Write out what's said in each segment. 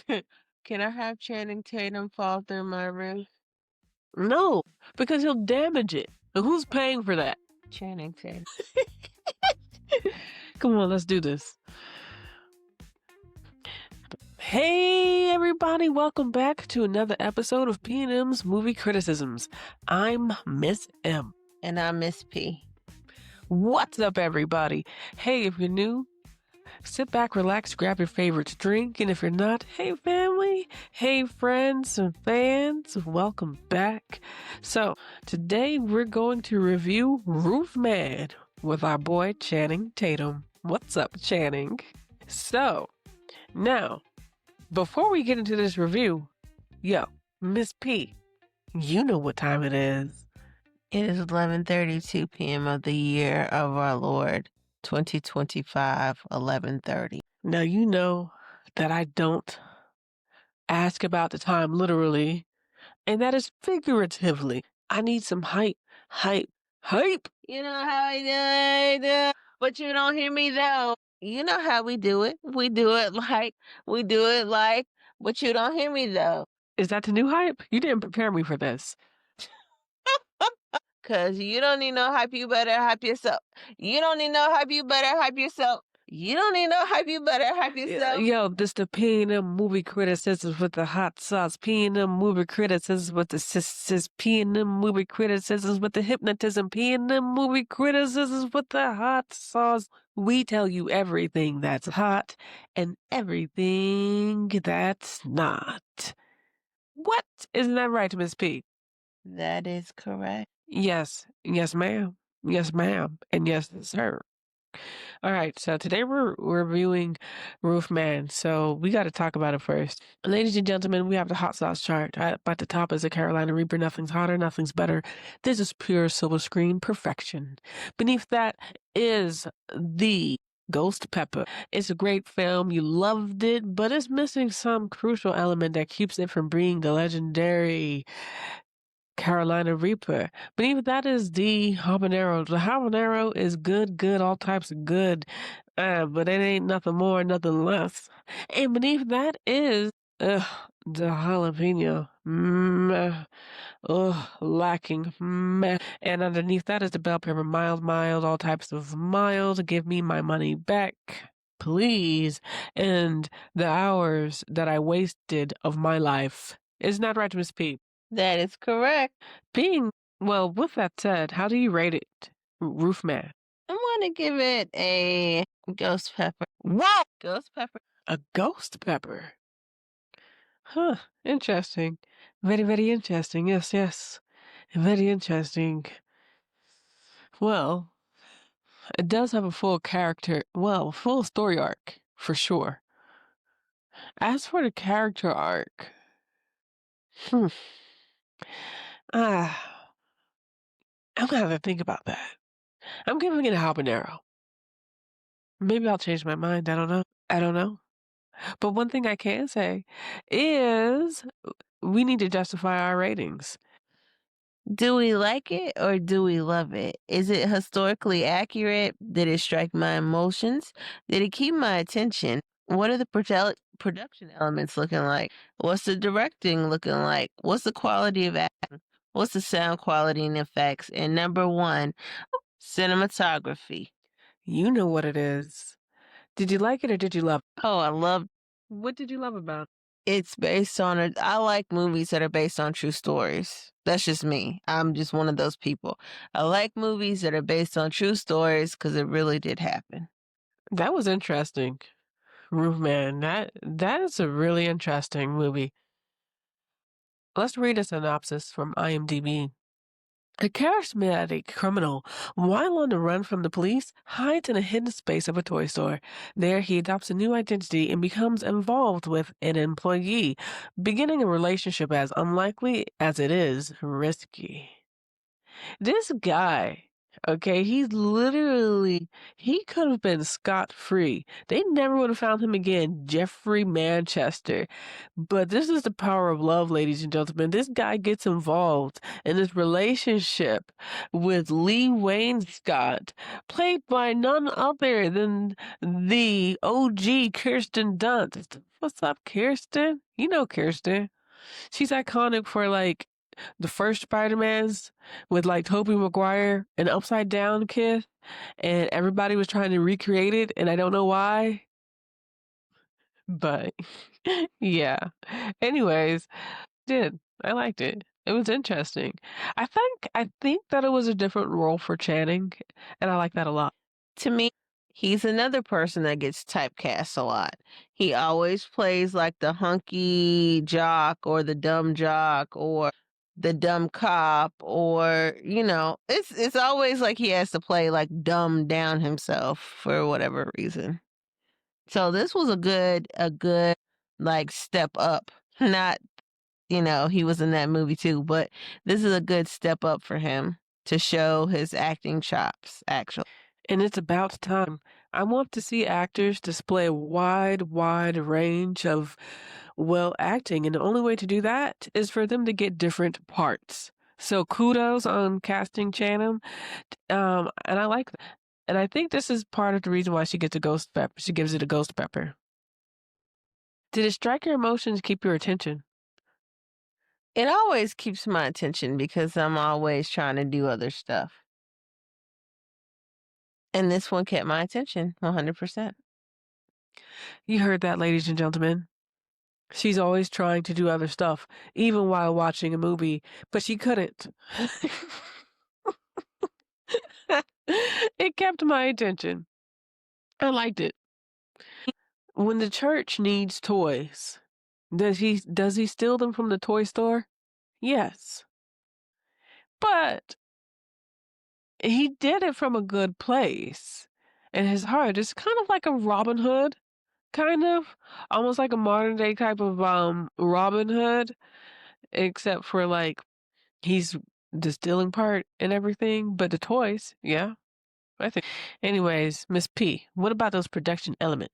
Can I have Channing Tatum fall through my roof? No, because he'll damage it. And who's paying for that? Channing Tatum. Come on, let's do this. Hey everybody, welcome back to another episode of P&M's Movie Criticisms. I'm Miss M. And I'm Miss P. What's up everybody? Hey, if you're new, sit back, relax, grab your favorite drink, and if you're not, hey family, hey friends and fans, welcome back. So, today we're going to review Roofman with our boy Channing Tatum. What's up, Channing? So, now, before we get into this review, yo, Miss P, you know what time it is. It is 11:32 p.m. of the year of our Lord, 2025, 11:30. Now, you know that I don't ask about the time literally, and that is figuratively. I need some hype. You know how I do it, but you don't hear me though. You know how we do it. We do it like, but you don't hear me though. Is that the new hype? You didn't prepare me for this. Cause you don't need no hype, you better hype yourself. You don't need no hype, you better hype yourself. You don't need no hype, you better hype yourself. Yo, this the P&M movie criticisms with the hot sauce. P&M movie criticisms with the sis. P&M movie criticisms with the hypnotism. P&M movie criticisms with the hot sauce. We tell you everything that's hot and everything that's not. What? Isn't that right, Miss P? That is correct. Yes. Yes, ma'am. Yes, ma'am. And yes, sir. All right, so today we're reviewing Roofman, so we got to talk about it first. Ladies and gentlemen, we have the hot sauce chart. At the top is a Carolina Reaper. Nothing's hotter, nothing's better. This is pure silver screen perfection. Beneath that is the Ghost Pepper. It's a great film. You loved it, but it's missing some crucial element that keeps it from being the legendary Carolina Reaper. Beneath that is the habanero. The habanero is good, all types of good, but it ain't nothing more, nothing less. And beneath that is the jalapeno. Lacking. And underneath that is the bell pepper. Mild, all types of mild. Give me my money back, please. And the hours that I wasted of my life. Isn't that right, Miss P? That is correct. Well, with that said, how do you rate it, Roofman? I'm going to give it a ghost pepper. What? Ghost pepper? A ghost pepper? Huh, interesting. Very, very interesting. Yes. Very interesting. Well, it does have a full story arc, for sure. As for the character arc, I'm gonna have to think about that. I'm giving it a habanero. Maybe I'll change my mind. I don't know. But one thing I can say is we need to justify our ratings. Do we like it or do we love it? Is it historically accurate? Did it strike my emotions? Did it keep my attention? What are the production elements looking like? What's the directing looking like? What's the quality of acting? What's the sound quality and effects? And number one, cinematography. You know what it is. Did you like it or did you love it? Oh, I love. What did you love about it? It's based on I like movies that are based on true stories. That's just me. I'm just one of those people. I like movies that are based on true stories because it really did happen. That was interesting. Roofman, that is a really interesting movie. Let's read a synopsis from IMDb. A charismatic criminal, while on the run from the police, hides in a hidden space of a toy store. There, he adopts a new identity and becomes involved with an employee, beginning a relationship as unlikely as it is risky. This guy Okay, he could have been scot-free. They never would have found him again, Jeffrey Manchester. But this is the power of love, ladies and gentlemen. This guy gets involved in this relationship with Lee Wayne Scott, played by none other than the OG Kirsten Dunst. What's up, Kirsten? You know Kirsten. She's iconic for like the first Spider-Mans with like Tobey Maguire, an upside down kiss, and everybody was trying to recreate it, and I don't know why, but yeah. Anyways, did. I liked it. It was interesting. I think that it was a different role for Channing, and I like that a lot. To me, he's another person that gets typecast a lot. He always plays like the hunky jock or the dumb jock or the dumb cop or, it's always like he has to play like dumb down himself for whatever reason. So this was a good like step up. Not, he was in that movie too, but this is a good step up for him to show his acting chops actually. And it's about time. I want to see actors display a wide range of, well, acting. And the only way to do that is for them to get different parts. So kudos on casting Channing. And I like that. And I think this is part of the reason why she gets a ghost pepper. She gives it a ghost pepper. Did it strike your emotions, keep your attention? It always keeps my attention because I'm always trying to do other stuff. And this one kept my attention 100%. You heard that, ladies and gentlemen. She's always trying to do other stuff, even while watching a movie, but she couldn't. It kept my attention. I liked it. When the church needs toys, does he steal them from the toy store? Yes. But he did it from a good place. And his heart is kind of like a Robin Hood, kind of. Almost like a modern day type of Robin Hood, except for like he's the stealing part and everything, but the toys, yeah, I think. Anyways, Miss P, what about those production elements?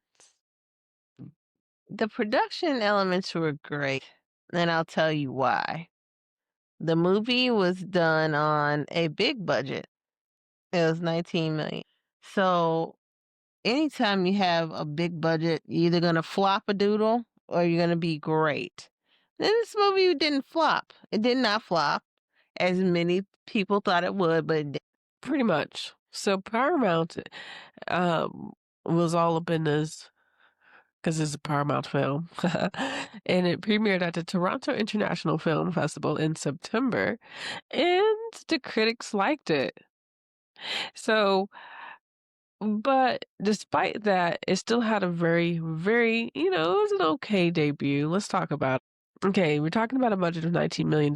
The production elements were great, and I'll tell you why. The movie was done on a big budget. It was 19 million. So anytime you have a big budget, you're either gonna flop a doodle or you're gonna be great. And this movie didn't flop. It did not flop, as many people thought it would, but it did. Pretty much. So Paramount was all up in this because it's a Paramount film. And it premiered at the Toronto International Film Festival in September, and the critics liked it. So, but despite that, it still had a very, it was an okay debut. Let's talk about it. Okay, we're talking about a budget of $19 million.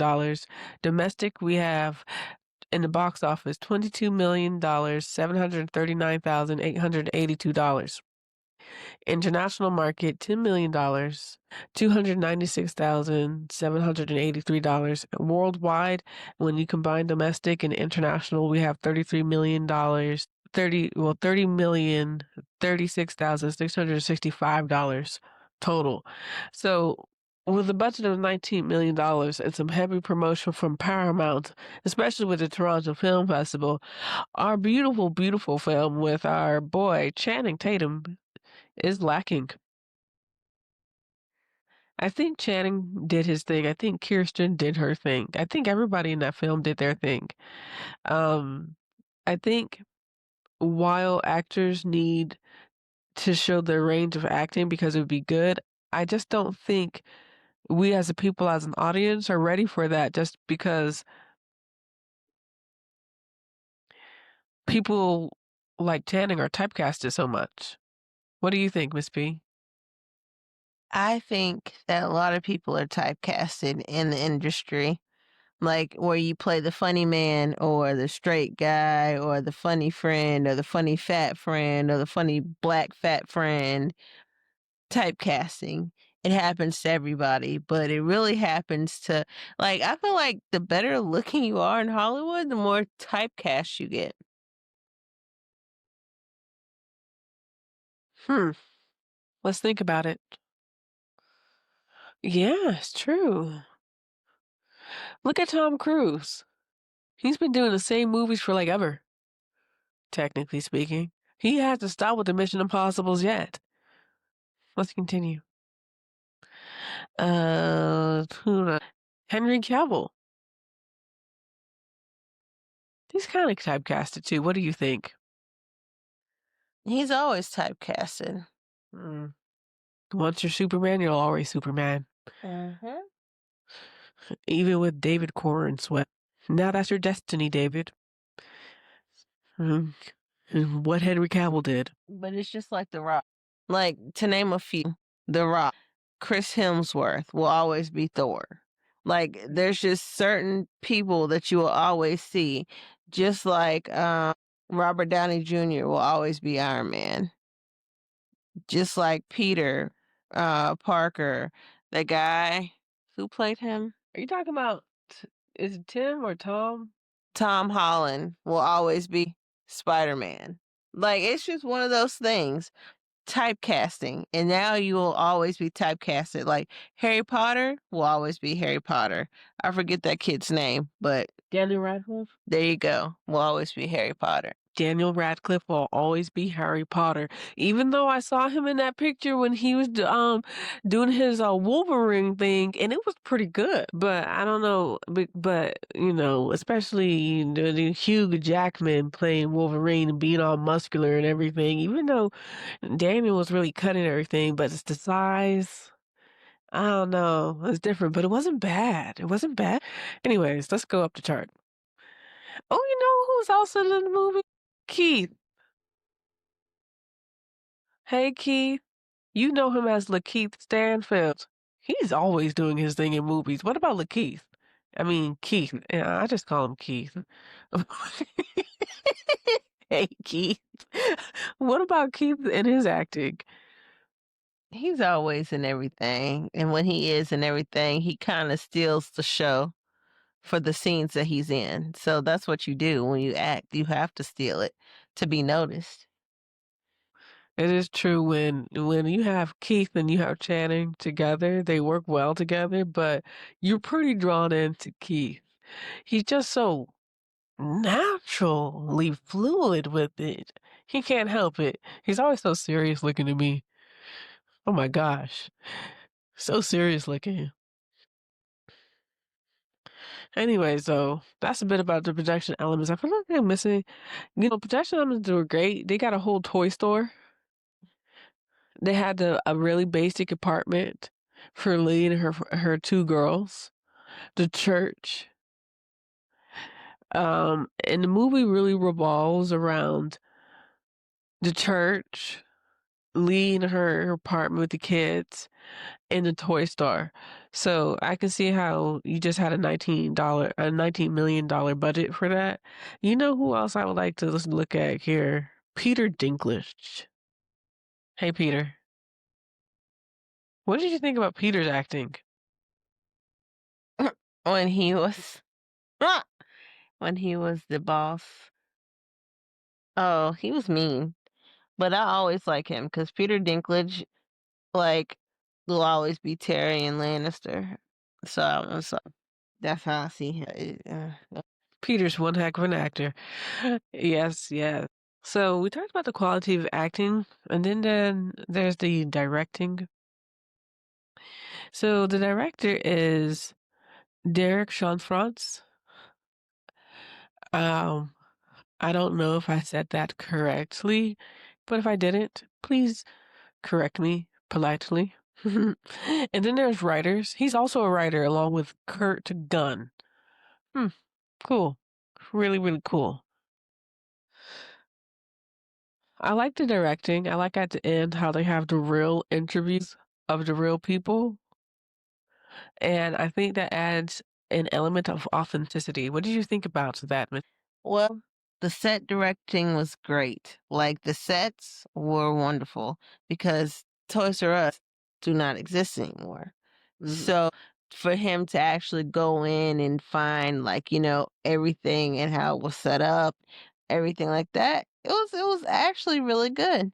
Domestic, we have in the box office $22 million, $739,882. International market $10 million, $296,783. Worldwide, when you combine domestic and international, we have $33 million, 36,665 total. So with a budget of $19 million and some heavy promotion from Paramount, especially with the Toronto Film Festival, our beautiful film with our boy Channing Tatum is lacking. I think Channing did his thing. I think Kirsten did her thing. I think everybody in that film did their thing. Um, I think while actors need to show their range of acting because it would be good, I just don't think we as a people, as an audience, are ready for that just because people like Channing are typecasted so much. What do you think, Miss P? I think that a lot of people are typecasted in the industry, like where you play the funny man or the straight guy or the funny friend or the funny fat friend or the funny black fat friend. Typecasting. It happens to everybody, but it really happens to, like, I feel like the better looking you are in Hollywood, the more typecast you get. Hmm. Let's think about it. Yeah, it's true. Look at Tom Cruise. He's been doing the same movies for like ever, technically speaking. He hasn't stopped with the Mission Impossibles yet. Let's continue. Who Henry Cavill. He's kind of typecasted too. What do you think? He's always typecasted. Mm. Once you're Superman, you're always Superman. Mhm. Even with David Corn sweat. Now that's your destiny, David. Mm. And what Henry Cavill did. But it's just like The Rock. Like, to name a few, The Rock, Chris Hemsworth will always be Thor. Like, there's just certain people that you will always see, just like Robert Downey Jr. will always be Iron Man, just like Peter Parker, the guy who played him, Are you talking about, is it Tim or Tom? Tom Holland, will always be Spider Man. Like, it's just one of those things. Typecasting, and now you will always be typecasted. Like Harry Potter will always be Harry Potter. I forget that kid's name, but Daniel Radcliffe? there you go. Will always be Harry Potter. Daniel Radcliffe will always be Harry Potter. Even though I saw him in that picture when he was doing his Wolverine thing, and it was pretty good. But I don't know, but you know, especially the Hugh Jackman playing Wolverine and being all muscular and everything. Even though Daniel was really cutting everything, but it's the size. I don't know. It's different, but it wasn't bad. It wasn't bad. Anyways, let's go up the chart. Oh, you know who's also in the movie? Keith. Hey, Keith. You know him as Lakeith Stanfield. He's always doing his thing in movies. What about Lakeith? I mean, Keith. Yeah, I just call him Keith. Hey, Keith. What about Keith and his acting? He's always in everything, and when he is in everything, he kind of steals the show for the scenes that he's in. So that's what you do when you act. You have to steal it to be noticed. It is true when you have Keith and you have Channing together, they work well together, but you're pretty drawn into Keith. He's just so naturally fluid with it. He can't help it. He's always so serious looking to me. Oh my gosh. So serious looking. Anyway, so that's a bit about the production elements. I feel like they're missing, production elements were great. They got a whole toy store. They had a really basic apartment for Lee and her two girls. The church. And the movie really revolves around the church, Lee and her apartment with the kids, in the toy store. So I can see how you just had $19 million budget for that. You know who else I would like to look at here? Peter Dinklage. Hey, Peter. What did you think about Peter's acting? when he was when he was the boss. Oh, he was mean. But I always like him because Peter Dinklage, like, will always be Tyrion Lannister. So that's how I see him. Peter's one heck of an actor. Yes, yes. So we talked about the quality of acting, and then there's the directing. So the director is Derek Chanfrance. Um, I don't know if I said that correctly, but if I didn't, please correct me politely. And then there's writers. He's also a writer along with Kurt Gunn. Hmm, cool. Really, really cool. I like the directing. I like at the end how they have the real interviews of the real people. And I think that adds an element of authenticity. What did you think about that? Well, the set directing was great. Like, the sets were wonderful because Toys R Us do not exist anymore. Mhm. So for him to actually go in and find, like, everything and how it was set up, everything like that, it was actually really good.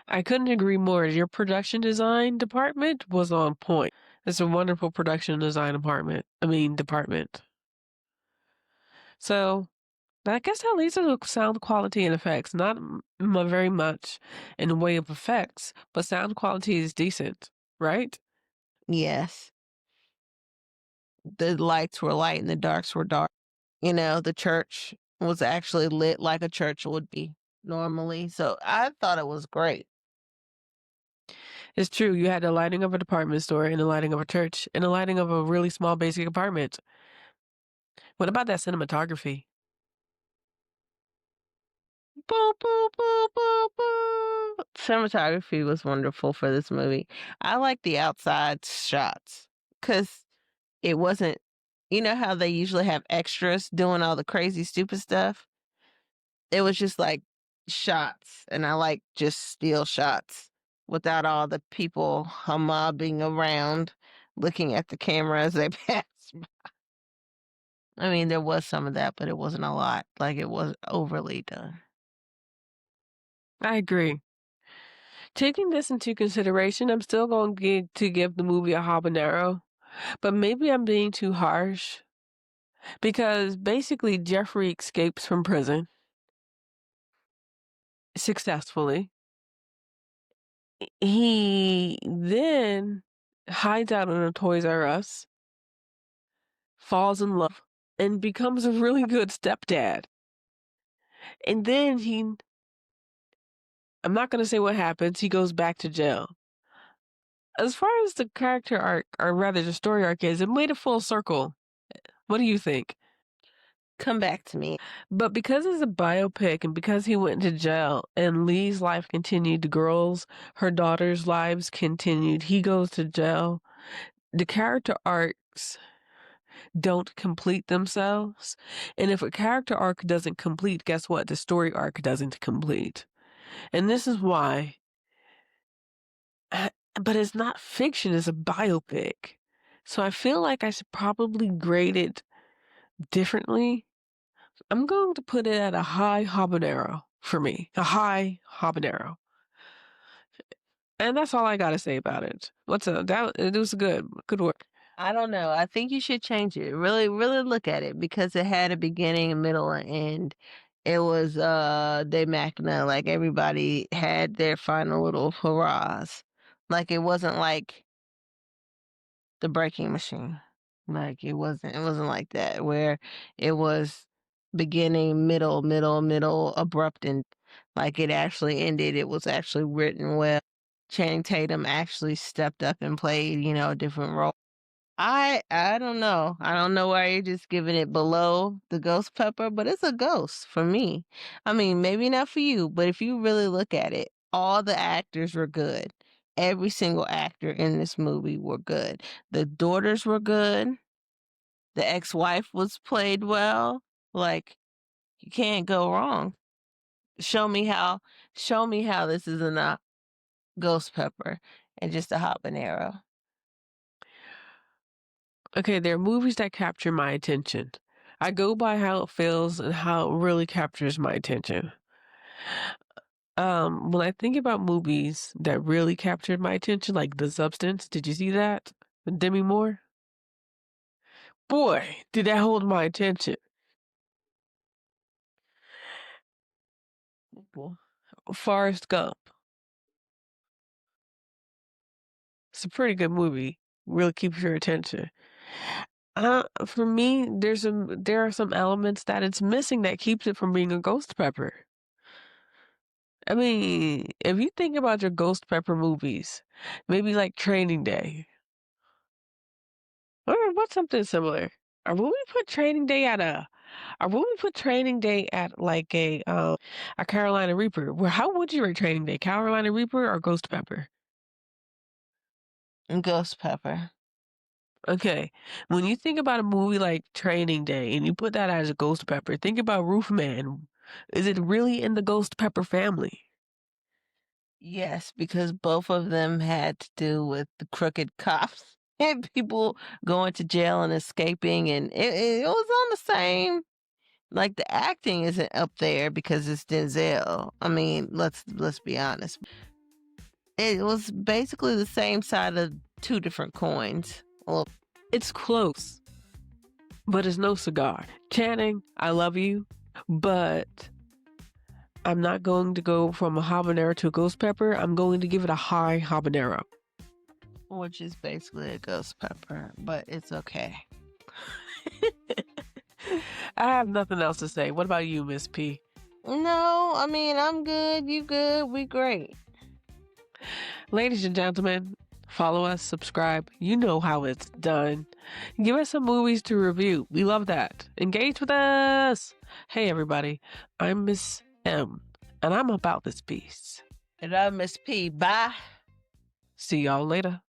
I couldn't agree more. Your production design department was on point. It's a wonderful production design department. So I guess that leads to the sound quality and effects. Not very much in the way of effects, but sound quality is decent, right? Yes, the lights were light and the darks were dark. You know, the church was actually lit like a church would be normally. So I thought it was great. It's true. You had the lighting of a department store and the lighting of a church and the lighting of a really small basic apartment. What about that cinematography? Boo, boo, boo, boo, boo. Cinematography was wonderful for this movie. I like the outside shots because it wasn't, you know how they usually have extras doing all the crazy, stupid stuff? It was just like shots, and I like just still shots without all the people mobbing around looking at the camera as they pass. I mean, there was some of that, but it wasn't a lot. Like, it was overly done. I agree. Taking this into consideration, I'm still going to give the movie a habanero, but maybe I'm being too harsh because basically Jeffrey escapes from prison successfully. He then hides out in a Toys R Us, falls in love, and becomes a really good stepdad. And then I'm not going to say what happens, he goes back to jail. As far as the character arc, or rather the story arc is, it made a full circle. What do you think? Come back to me. But because it's a biopic and because he went to jail and Lee's life continued, the girls, her daughter's lives continued, he goes to jail. The character arcs don't complete themselves. And if a character arc doesn't complete, guess what? The story arc doesn't complete. And this is why. But it's not fiction, it's a biopic. So I feel like I should probably grade it differently. I'm going to put it at a high habanero for me. A high habanero. And that's all I gotta say about it. What's up? That it was good. Good work. I don't know. I think you should change it. Really, really look at it because it had a beginning, a middle, and end. It was De Machina. Like everybody had their final little hurrahs. Like it wasn't like the breaking machine. Like it wasn't like that where it was beginning, middle, middle, middle, abrupt, and like it actually ended. It was actually written well. Channing Tatum actually stepped up and played, a different role. I don't know. I don't know why you're just giving it below the ghost pepper, but it's a ghost for me. I mean, maybe not for you, but if you really look at it, all the actors were good. Every single actor in this movie were good. The daughters were good. The ex-wife was played well. Like, you can't go wrong. Show me how show me how this is a ghost pepper and just a habanero. Okay, there are movies that capture my attention. I go by how it feels and how it really captures my attention. When I think about movies that really captured my attention, like The Substance, did you see that? With Demi Moore? Boy, did that hold my attention. Well, Forrest Gump. It's a pretty good movie. Really keeps your attention. For me, there are some elements that it's missing that keeps it from being a ghost pepper. I mean, if you think about your ghost pepper movies, maybe like Training Day, or what's something similar? Or will we put Training Day at like a Carolina Reaper? Well, how would you rate Training Day? Carolina Reaper or Ghost Pepper? Ghost pepper. Okay. When you think about a movie like Training Day and you put that as a Ghost Pepper, think about Roofman. Is it really in the Ghost Pepper family? Yes, because both of them had to do with the crooked cops and people going to jail and escaping, and it was on the same Like, the acting isn't up there because it's Denzel. I mean, let's be honest. It was basically the same side of two different coins. Well, It's close, but it's no cigar. Channing, I love you, but I'm not going to go from a habanero to a ghost pepper. I'm going to give it a high habanero. which is basically a ghost pepper, but it's okay. I have nothing else to say. What about you, Miss P? No, I mean, I'm good, you good, we great. Ladies and gentlemen, follow us, subscribe. You know how it's done. Give us some movies to review. We love that. Engage with us. Hey, everybody. I'm Miss M, and I'm about this piece. And I'm Miss P. Bye. See y'all later.